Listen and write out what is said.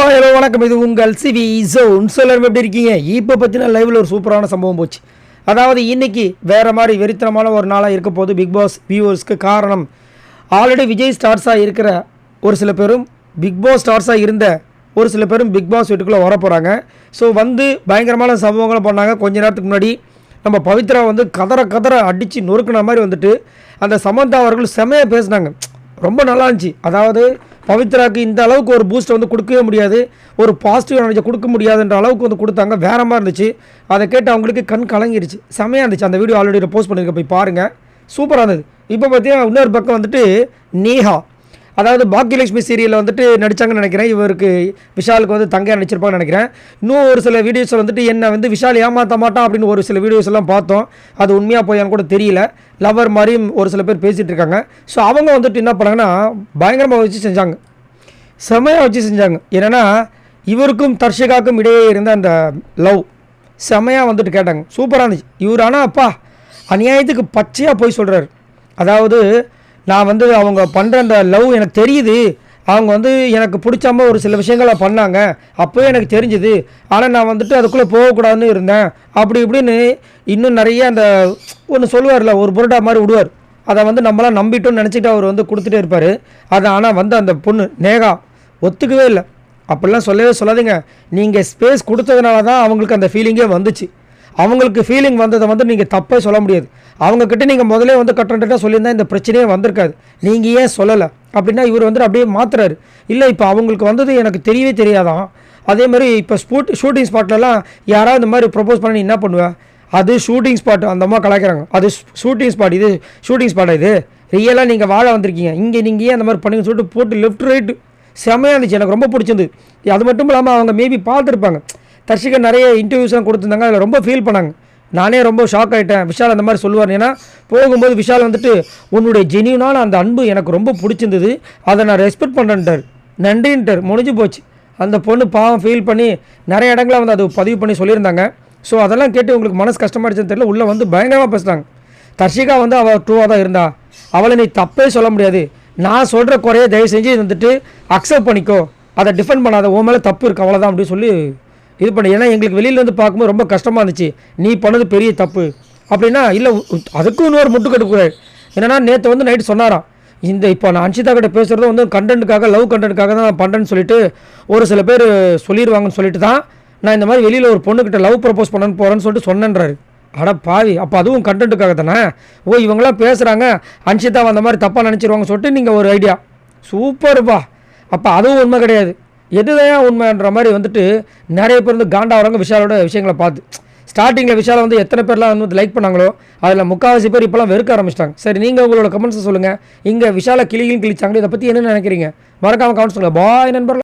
Hello வணக்கம். இது உங்கள் சிவி ஜோன். எல்லாரும் எப்படி இருக்கீங்க? இப்போ பற்றின லைவில் ஒரு சூப்பரான சம்பவம் போச்சு. அதாவது இன்றைக்கி வேறு மாதிரி வெறித்தனமான ஒரு நாளாக இருக்க போது பிக் பாஸ் வியூவர்ஸ்க்கு. காரணம், ஆல்ரெடி விஜய் ஸ்டார்ஸாக இருக்கிற ஒரு சில பேரும், பிக் பாஸ் ஸ்டார்ஸாக இருந்த ஒரு சில பேரும் பிக் பாஸ் வீட்டுக்குள்ளே வர போகிறாங்க. ஸோ பயங்கரமான சம்பவங்களை பண்ணாங்க. கொஞ்ச நேரத்துக்கு முன்னாடி நம்ம பவித்ரா கதற அடித்து நொறுக்கின மாதிரி வந்துட்டு அந்த சமந்தா அவர்கள் செமையாக பேசினாங்க. ரொம்ப நல்லா இருந்துச்சு. அதாவது பவித்ராவுக்கு இந்த அளவுக்கு ஒரு பூஸ்ட் கொடுக்கவே முடியாது, ஒரு பாசிட்டிவ் எனர்ஜி கொடுக்க முடியாதுன்ற அளவுக்கு கொடுத்தாங்க. வேற மாதிரி இருந்துச்சு. அதை கேட்டு அவங்களுக்கு கண் கலங்கிருச்சு. செமையாக இருந்துச்சு. அந்த வீடியோ ஆல்ரெடி போஸ்ட் பண்ணியிருக்க, போய் பாருங்கள். சூப்பராக இருந்தது. இப்போ பார்த்தீங்கன்னா இன்னொரு பக்கம் நேஹா, அதாவது பாக்கியலட்சுமி சீரியலில் நடித்தாங்கன்னு நினைக்கிறேன். இவருக்கு விஷாலுக்கு தங்கையாக நடிச்சிருப்பாங்கன்னு நினைக்கிறேன். இன்னும் ஒரு சில வீடியோஸில் என்ன விஷால் ஏமாற்ற மாட்டான் அப்படின்னு ஒரு சில வீடியோஸ் எல்லாம் பார்த்தோம். அது உண்மையாக போயான்னு கூட தெரியல. லவர் மாதிரியும் ஒரு சில பேர் பேசிகிட்டு இருக்காங்க. ஸோ அவங்க என்ன பண்ணாங்கன்னா பயங்கரமாக வச்சு செஞ்சாங்க, செமையாக வச்சு செஞ்சாங்க. என்னென்னா இவருக்கும் தர்ஷிகாவுக்கும் இடையே இருந்த அந்த லவ் செமையாக கேட்டாங்க. சூப்பராக இருந்துச்சு. இவர் ஆனால் அப்பா அநியாயத்துக்கு பச்சையாக போய் சொல்கிறார். அதாவது நான் அவங்க பண்ணுற அந்த லவ் எனக்கு தெரியுது, அவங்க எனக்கு பிடிச்சாம ஒரு சில விஷயங்களை பண்ணாங்க, அப்போவே எனக்கு தெரிஞ்சுது, ஆனால் நான் அதுக்குள்ளே போகக்கூடாதுன்னு இருந்தேன், அப்படி இப்படின்னு இன்னும் நிறைய அந்த ஒன்று சொல்லுவார்ல, ஒரு புரோட்டா மாதிரி விடுவார். அதை நம்மளாம் நம்பிட்டோன்னு நினச்சிட்டு அவர் கொடுத்துட்டே இருப்பார். அதை ஆனால் அந்த பொண்ணு நேகா ஒத்துக்கவே இல்லை. அப்படிலாம் சொல்லவே சொல்லாதீங்க. நீங்கள் ஸ்பேஸ் கொடுத்ததுனால தான் அவங்களுக்கு அந்த ஃபீலிங்கே வந்துச்சு. அவங்களுக்கு ஃபீலிங் வந்ததை நீங்கள் தப்பே சொல்ல முடியாது. அவங்கக்கிட்ட நீங்கள் முதலே கட்டன்ட்டாக சொல்லியிருந்தால் இந்த பிரச்சனையே வந்திருக்காது. நீங்கள் ஏன் சொல்லலை அப்படின்னா இவர் அப்படியே மாற்றுறாரு. இல்லை இப்போ அவங்களுக்கு எனக்கு தெரியவே தெரியாதான். அதே மாதிரி இப்போ ஷூட்டிங் ஸ்பாட்லலாம் யாராவது இந்த மாதிரி ப்ரப்போஸ் பண்ணி என்ன பண்ணுவேன்? அது ஷூட்டிங் ஸ்பாட், அந்த அம்மா கலாய்க்கிறாங்க. அது ஷூட்டிங் ஸ்பாட், இது ஷூட்டிங் ஸ்பாட்டாக? இது ரியலாக நீங்கள் வாழ வந்திருக்கீங்க, இங்கே நீங்கள் ஏன் அந்த மாதிரி பண்ணுங்கன்னு சொல்லிட்டு போட்டு லெஃப்ட் ரைட்டு செமையாக இருந்துச்சு. எனக்கு ரொம்ப பிடிச்சிருந்து. அது மட்டும் இல்லாமல் அவங்க மேபி பார்த்துருப்பாங்க. தர்ஷிகா நிறைய இன்டர்வியூஸ்லாம் கொடுத்துருந்தாங்க. அதில் ரொம்ப ஃபீல் பண்ணாங்க. நானே ரொம்ப ஷாக் ஆகிட்டேன். விஷால் அந்த மாதிரி சொல்லுவார். ஏன்னா போகும்போது விஷால் உன்னுடைய ஜென்யூனான அந்த அன்பு எனக்கு ரொம்ப பிடிச்சிருந்தது, அதை நான் ரெஸ்பெக்ட் பண்ணுறேன்ட்டார், நன்றின்ட்டார். முடிஞ்சு போச்சு. அந்த பொண்ணு பாவம் ஃபீல் பண்ணி நிறைய இடங்களில் அது பதிவு பண்ணி சொல்லியிருந்தாங்க. ஸோ அதெல்லாம் கேட்டு உங்களுக்கு மனசு கஷ்டமாகிடுச்சுன்னு தெரியல. உள்ளே பயங்கரமாக பேசுகிறாங்க. தர்ஷிகா அவள் ட்ரூவாக தான் இருந்தா, அவளை நீ தப்பே சொல்ல முடியாது. நான் சொல்கிற குறைய தயவு செஞ்சு அக்செப்ட் பண்ணிக்கோ, அதை டிஃபெண்ட் பண்ணாத, உன் மேலே தப்பு இருக்குது அவ்வளோதான் அப்படின்னு சொல்லி இது பண்ணி. ஏன்னா எங்களுக்கு வெளியிலேருந்து பார்க்கும்போது ரொம்ப கஷ்டமாக இருந்துச்சு, நீ பண்ணது பெரிய தப்பு அப்படின்னா. இல்லை, அதுக்கும் இன்னொரு முட்டுக்கட்டுக்கூடாது. என்னென்னா நேற்று நைட்டு சொன்னாராம், இப்போ நான் அன்ஷிதா கிட்ட பேசுகிறது கண்டென்ட்டுக்காக, லவ் கண்டென்ட்டுக்காக தான் நான் பண்ணுறேன்னு சொல்லிட்டு ஒரு சில பேர் சொல்லிடுவாங்கன்னு சொல்லிட்டு தான் நான் இந்த மாதிரி வெளியில் ஒரு பொண்ணுக்கிட்ட லவ் ப்ரப்போஸ் பண்ணன்னு போகிறேன்னு சொல்லிட்டு சொன்னேன்றாரு. அட பாவி, அப்போ அதுவும் கண்டென்ட்டுக்காக தானே? ஓ, இவங்களாம் பேசுகிறாங்க, அன்ஷிதா அந்த மாதிரி தப்பாக நினச்சிருவாங்க சொல்லிட்டு நீங்கள் ஒரு ஐடியா. சூப்பர்ப்பா. அப்போ அதுவும் உண்மை கிடையாது, எதுதான் உண்மைன்ற மாதிரி நிறைய பேர் காண்டாகிறவங்க விஷாலோட விஷயங்களை பார்த்து. ஸ்டார்டிங்கில் விஷாலை எத்தனை பேர்லாம் லைக் பண்ணாங்களோ அதில் முக்கால்வாசி பேர் இப்போலாம் வெறுக்க ஆரம்பிச்சிட்டாங்க. சரி, நீங்கள் உங்களோட கமெண்ட்ஸை சொல்லுங்கள். இங்கே விஷாலை கிளிச்சாங்க, இதை பற்றி என்ன நினைக்கிறீங்க? மறக்காமல் கமெண்ட்ஸ் சொல்லுங்கள். பாய் நண்பர்கள்.